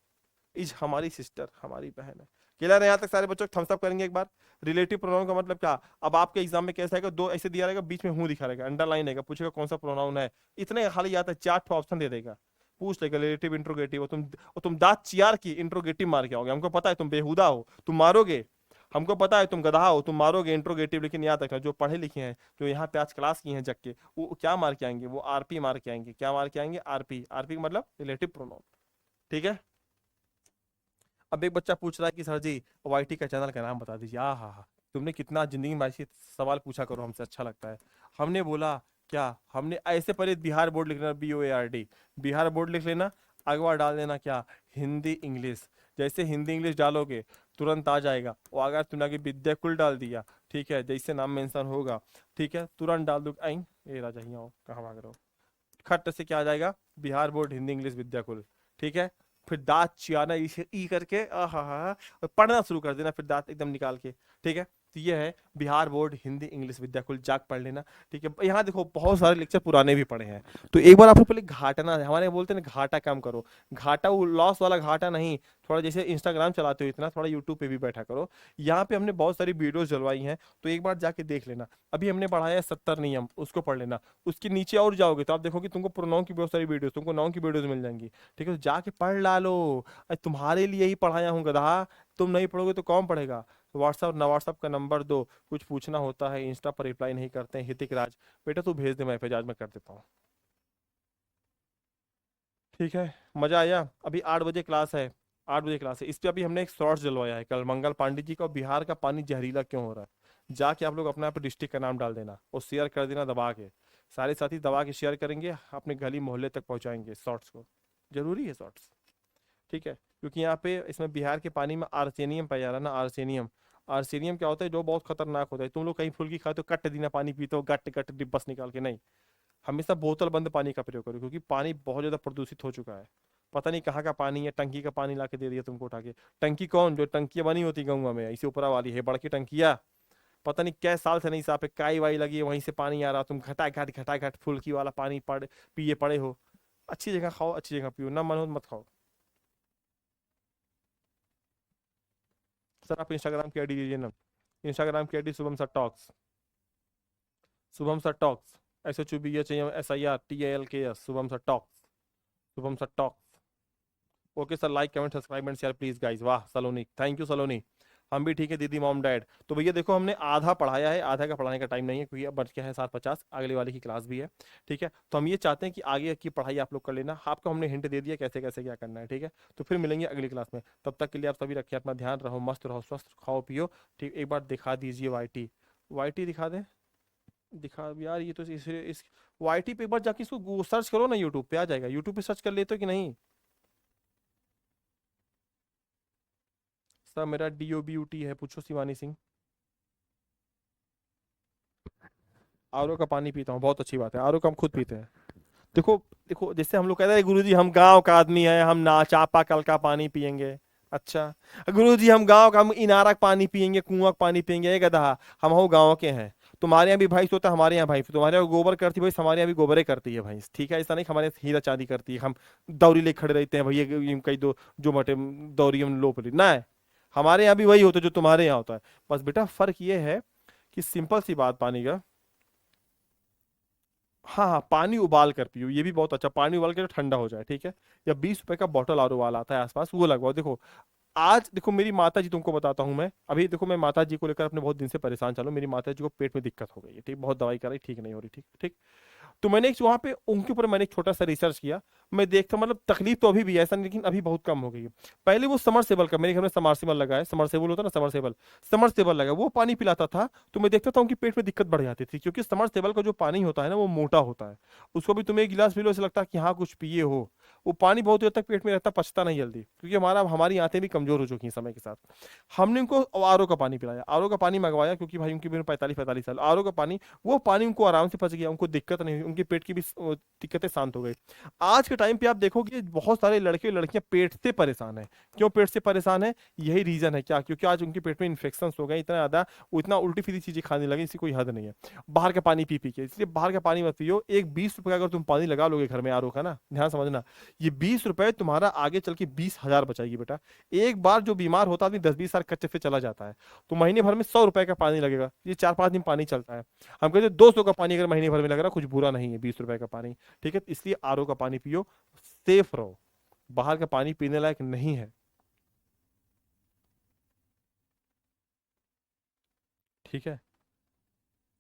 इज हमारी सिस्टर, हमारी बहन है। क्लियर है यहाँ तक सारे बच्चों, थम्स अप करेंगे एक बार। रिलेटिव प्रोनाउन का मतलब क्या, अब आपके एग्जाम में कैसा है, दो ऐसे दिया रहेगा, बीच में हूं दिखा रहेगा, अंडरलाइन रहेगा, पूछेगा कौन सा प्रोनाउन है। इतने खाली याद है, 4 ऑप्शन दे देगा, पूछ लेगा रिलेटिव, इंट्रोगेटिव। और तुम दांत चियार की इंट्रोगेटिव मार के आओगे, हमको पता है तुम बेहुदा हो, तुम मारोगे। हमको पता है तुम गधा हो, तुम मारोगे इंट्रोगेटिव। लेकिन याद रखना, जो पढ़े लिखे हैं, जो यहाँ पे आज क्लास की हैं जग के, वो क्या मार के आएंगे, वो आरपी मार के आएंगे। क्या मार के आएंगे, आरपी। आरपी मतलब रिलेटिव प्रोनाउन, ठीक है। अब एक बच्चा पूछ रहा है कि सर जी वाईटी का चैनल का नाम बता दीजिए। हाँ हाँ हाँ, तुमने कितना जिंदगी में ऐसे सवाल पूछा करो हमसे, अच्छा लगता है। हमने बोला क्या, हमने ऐसे पहले बिहार बोर्ड लिख लेना, BOARD, बिहार बोर्ड लिख लेना। अगवा डाल देना क्या, हिंदी इंग्लिश। जैसे हिंदी इंग्लिश डालोगे तुरंत आ जाएगा। और अगर तुमने आगे विद्याकुल डाल दिया, ठीक है, जैसे नाम मेंशन होगा, ठीक है, तुरंत डाल दो। आई ए राजा, ही आओ, कहाँ भाग रहे हो। खट से क्या आ जाएगा, बिहार बोर्ड हिंदी इंग्लिश विद्याकुल, ठीक है। फिर दांत चियाना, ई करके आहा, और पढ़ना शुरू कर देना, फिर दांत एकदम निकाल के, ठीक है। तो ये है बिहार बोर्ड हिंदी इंग्लिश विद्याकुल, जाग पढ़ लेना, ठीक है। यहाँ देखो बहुत सारे लेक्चर पुराने भी पढ़े हैं, तो एक बार आप लोग पहले घाटना, हमारे यहाँ बोलते हैं ना, घाटा कम करो। घाटा वो लॉस वाला घाटा नहीं, थोड़ा जैसे इंस्टाग्राम चलाते हो इतना, थोड़ा यूट्यूब पे भी बैठा करो। यहाँ पे हमने बहुत सारी वीडियोस डलवाई हैं, तो एक बार जाके देख लेना। अभी हमने पढ़ाया है 70 नियम, उसको पढ़ लेना। उसके नीचे और जाओगे तो आप देखोगे तुमको प्रोनाउन की बहुत सारी वीडियोस, तुमको नाउन की वीडियोस मिल जाएंगी, ठीक है। तो जाके पढ़ ला लो। अरे तुम्हारे लिए ही पढ़ाया हूँ गधा, तुम नहीं पढ़ोगे तो कौन पढ़ेगा। व्हाट्सअप ना, व्हाट्सअप का नंबर दो, कुछ पूछना होता है, इंस्टा पर रिप्लाई नहीं करते हैं, हितिक राज, बेटा तू भेज दे, मैं फिर आज मैं कर देता हूँ, ठीक है। मजा आया। अभी 8 बजे क्लास है, 8 बजे क्लास है। इस पे अभी हमने एक शॉर्ट्स डलवाया है कल, मंगल पांडे जी का, बिहार का पानी जहरीला क्यों हो रहा है। जाके आप लोग अपना डिस्ट्रिक्ट का नाम डाल देना और शेयर कर देना दबा के। सारे साथी दबा के शेयर करेंगे, अपने गली मोहल्ले तक पहुंचाएंगे शॉर्ट्स को। जरूरी है शॉर्ट्स, ठीक है। क्योंकि यहाँ पे इसमें बिहार के पानी में आर्सेनियम पाया जा रहा है ना, आर्सेनियम। आर्सेनियम क्या होता है, जो बहुत खतरनाक होता है। तुम लोग कहीं फुल्की खाते हो, कट दीना पानी पीते हो, गट गट डिब्बस निकाल के, नहीं। हमेशा बोतल बंद पानी का प्रयोग करो, क्योंकि पानी बहुत ज्यादा प्रदूषित हो चुका है। पता नहीं कहाँ का पानी है, टंकी का पानी ला के दे दिया तुमको उठा के। टंकी कौन, जो टंकियां बनी होती गंगा में, इसे ऊपरा वाली है बड़की टंकिया। पता नहीं कै साल से नहीं साफ है, काई वाई लगी है, वहीं से पानी आ रहा, तुम घटा घट फुल्की वाला पानी पिए पड़े हो। अच्छी जगह खाओ, अच्छी जगह पियो, ना मन हो तो मत खाओ। सर आप इंस्टाग्राम की आईडी दीजिए ना। इंस्टाग्राम की ID Shubham sir talks, Shubham sir talks, SHUBHAMSIRTALKS, Shubham sir talks, Shubham sir talks. Okay sir, like comment subscribe and share please guys. वाह सलोनी, थैंक यू सलोनी। हम भी ठीक है दीदी, मॉम डैड। तो भैया देखो हमने आधा पढ़ाया है, आधा का पढ़ाने का टाइम नहीं है क्योंकि अब बच गया है 7:50, अगले वाले की क्लास भी है। ठीक है, तो हम ये चाहते हैं कि आगे की पढ़ाई आप लोग कर लेना, आपको हमने हिंट दे दिया कैसे कैसे क्या करना है। ठीक है, तो फिर मिलेंगे अगली क्लास में, तब तक के लिए आप सभी रखिए अपना ध्यान, रहो मस्त, रहो स्वस्थ, खाओ पियो। ठीक, एक बार दिखा दीजिए वाईटी, वाईटी दिखा दें, दिखा यार, ये तो इस वाईटी पे एक बार जाके इसको सर्च करो ना, यूट्यूब पे आ जाएगा, यूट्यूब पे सर्च कर लेते हो कि नहीं? सर मेरा DOBUT है, पूछो शिवानी सिंह। आरओ का पानी पीता हूँ, बहुत अच्छी बात है, आरओ का हम खुद पीते हैं। देखो, देखो जैसे हम लोग कहते हैं गुरुजी हम गांव का आदमी है, हम ना चापा कल का पानी पियेंगे। अच्छा, गुरुजी हम गांव का, हम इनारा का पानी पियेंगे, कुआं का पानी पियेंगे, ये गधा, हम हो गांव के हैं। तुम्हारे यहाँ भी भैंस होता है, हमारे यहाँ भैंस, तुम्हारे यहाँ गोबर करती है भैंस, हमारे यहाँ भी गोबरे करती है भैंस। ठीक है, ऐसा नहीं कि हमारे यहाँ हीरा चांदी करती है, हम दौरी ले खड़े रहते हैं भैया, कई दो जो मटे दौरी हम लोप ली ना है। हमारे यहाँ भी वही होता है जो तुम्हारे यहाँ होता है। बस बेटा फर्क ये है कि सिंपल सी बात पानी का, हाँ हाँ, पानी उबाल कर पियो, ये भी बहुत अच्छा, पानी उबाल कर ठंडा हो जाए। ठीक है, या 20 रुपए का बॉटल आर वाला आता है आसपास, वो लगवाओ। देखो आज देखो मेरी माता जी, तुमको बताता हूँ मैं अभी, देखो मैं माता जी को लेकर अपने बहुत दिन से परेशान चलूं, मेरी माता जी को पेट में दिक्कत हो गई है। ठीक, बहुत दवाई कराई, ठीक नहीं हो रही। ठीक ठीक, तो मैंने एक वहां पे उनके ऊपर मैंने एक छोटा सा रिसर्च किया। मैं देखता मतलब तकलीफ तो अभी भी है ऐसा नहीं, लेकिन अभी बहुत कम हो गई है। पहले वो समरसेबल का, मेरे घर में समरसेबल लगा है, समरसेबल होता है ना, समरसेबल, समरसेबल लगा, वो पानी पिलाता था। तो मैं देखता था उनकी पेट में दिक्कत बढ़ जाती थी, क्योंकि समरसेबल का जो पानी होता है ना वो मोटा होता है। उसको भी तुम्हें एक गिलास पी लो ऐसा लगता है कि हाँ कुछ पिए हो। वो पानी बहुत देर तक पेट में रहता, पचता नहीं जल्दी, क्योंकि हमारी आंतें भी कमजोर हो चुकी हैं समय के साथ। हमने उनको आरओ का पानी पिलाया, आरओ का पानी मंगवाया, क्योंकि भाई उनकी उम्र 45-45 साल, आरओ का पानी, वो पानी उनको आराम से पच गया, उनको दिक्कत नहीं हुई, उनके पेट की भी दिक्कतें शांत हो गई। आज के टाइम पे आप देखोगे बहुत सारे लड़के लड़कियां पेट से परेशान है। क्यों पेट से परेशान है? यही रीजन है क्या, क्योंकि आज उनके पेट में इन्फेक्शन हो गए इतना ज्यादा, वो इतना उल्टी सीधी चीजें खाने लगे, इसकी कोई हद नहीं है। बाहर का पानी पी पी के, इसलिए बाहर का पानी मत पियो। एक 20 रुपए का अगर तुम पानी लगा लोगे घर में आरओ का ना, ध्यान समझना, ये 20 रुपए तुम्हारा आगे चल के 20,000 बचाएगी बेटा। एक बार जो बीमार होता आदमी 10-20 साल कच्चे से चला जाता है, तो महीने भर में 100 रुपए का पानी लगेगा, ये 4-5 दिन पानी चलता है। हम कहते हैं 200 का पानी अगर महीने भर में लग रहा है, कुछ बुरा नहीं है 20 रुपए का पानी। ठीक है, इसलिए आरओ का पानी पियो, सेफ रहो, बाहर का पानी पीने लायक नहीं है। ठीक है,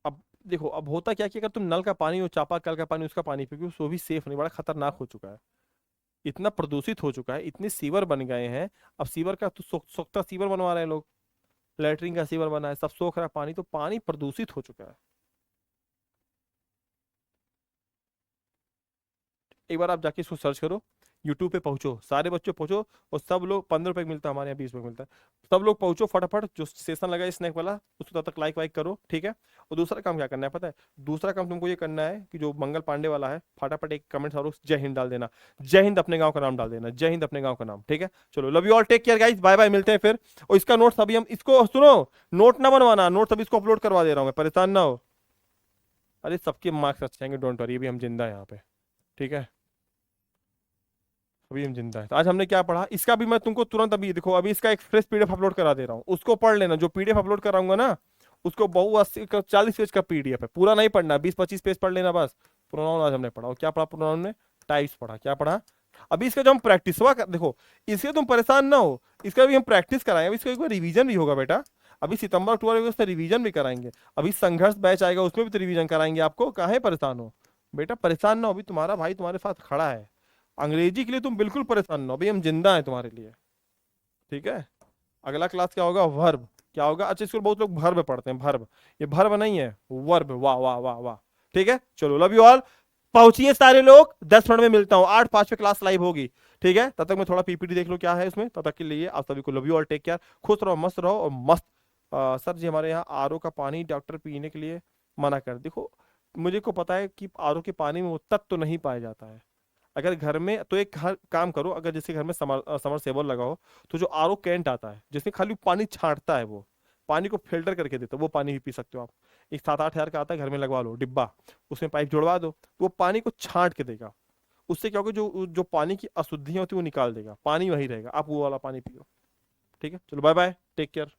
अब देखो अब होता क्या कि अगर तुम नल का पानी और चापा कल का पानी उसका पानी पियो, वो भी सेफ नहीं, बड़ा खतरनाक हो चुका है, इतना प्रदूषित हो चुका है, इतने सीवर बन गए हैं। अब सीवर का तो सोखता सीवर बनवा रहे हैं लोग, लेटरिन का सीवर बना है, सब सोख रहा है पानी, तो पानी प्रदूषित हो चुका है। एक बार आप जाके इसको सर्च करो, यूट्यूब पे पहुंचो, सारे बच्चे पहुंचो, और सब लोग, 15 रुपए का मिलता है, हमारे यहाँ 20 रुपए का मिलता है। सब लोग पहुंचो फटाफट, जो सेशन लगा है स्नैक वाला उसको तब तक लाइक वाइक करो। ठीक है, और दूसरा काम क्या करना है पता है? दूसरा काम तुमको ये करना है कि जो मंगल पांडे वाला है, फटाफट एक कमेंट और जय हिंद डाल देना, जय हिंद अपने गाँव का नाम डाल देना, जय हिंद अपने गाँव का नाम। ठीक है, चलो love you all, take care guys, bye bye, मिलते हैं फिर। और इसका नोट्स अभी हम इसको सुनो, नोट ना बनवाना, नोट्स अभी इसको अपलोड करवा दे रहा हूँ मैं, परेशान ना हो। अरे सबके मार्क्स अच्छे आएंगे, डोंट वरी, अभी हम जिंदा है यहाँ पे। ठीक है, अभी हम जिंदा है। तो आज हमने क्या पढ़ा, इसका भी मैं तुमको तुरंत अभी देखो, अभी इसका एक फ्रेश पीडीएफ अपलोड करा दे रहा हूँ, उसको पढ़ लेना, जो पीडीएफ अपलोड कराऊंगा ना, उसको 40 पेज का पीडीएफ है, पूरा नहीं पढ़ना, 20-25 पेज पढ़ लेना बस। प्रोनाउन आज हमने पढ़ा, और क्या पढ़ा प्रोनाउन में? टाइप्स पढ़ा, क्या पढ़ा? अभी इसका जो हम प्रैक्टिस हुआ देखो, इससे तुम परेशान ना हो, इसका भी हम प्रैक्टिस कराएंगे, अभी इसका एक बार रिवीजन भी होगा बेटा, अभी सितंबर अक्टूबर में उसका रिवीजन भी कराएंगे। अभी संघर्ष बैच आएगा, उसमें भी तो रिवीजन कराएंगे आपको, काहे परेशान हो? बेटा परेशान ना हो, अभी तुम्हारा भाई तुम्हारे साथ खड़ा है। अंग्रेजी के लिए तुम बिल्कुल परेशान ना हो, भाई हम जिंदा हैं तुम्हारे लिए। ठीक है, अगला क्लास क्या होगा? वर्ब। क्या होगा? अच्छा, इसको बहुत लोग भर्ब पढ़ते हैं, भर्ब, ये भर्ब नहीं है, वर्ब। वाह वाह वाह वाह। ठीक है, चलो लव यू ऑल, पहुंचिए सारे लोग, 10 मिनट में मिलता हूँ, 8:05 पे क्लास लाइव होगी। ठीक है, तब तक मैं थोड़ा पीपीटी देख लो क्या है उसमें, तब तक के लिए आप सभी को love you all, take care, खुश रहो, मस्त रहो, और मस्त। सर जी हमारे यहाँ आरओ का पानी डॉक्टर पीने के लिए मना कर, देखो मुझे को पता है कि आरओ के पानी में वो तत्व तो नहीं पाया जाता है। अगर घर में तो एक हर काम करो, अगर जैसे घर में समर सेवर लगाओ, तो जो आरओ कैंट आता है जिसमें खाली पानी छांटता है, वो पानी को फिल्टर करके देता है, वो पानी भी पी सकते हो आप। एक 7-8 हज़ार का आता है, घर में लगवा लो डिब्बा, उसमें पाइप जुड़वा दो, तो वो पानी को छांट के देगा। उससे क्या होगा, जो जो पानी की अशुद्धियां होती है वो निकाल देगा, पानी वही रहेगा, आप वो वाला पानी पियो। ठीक है, चलो बाय बाय, टेक केयर।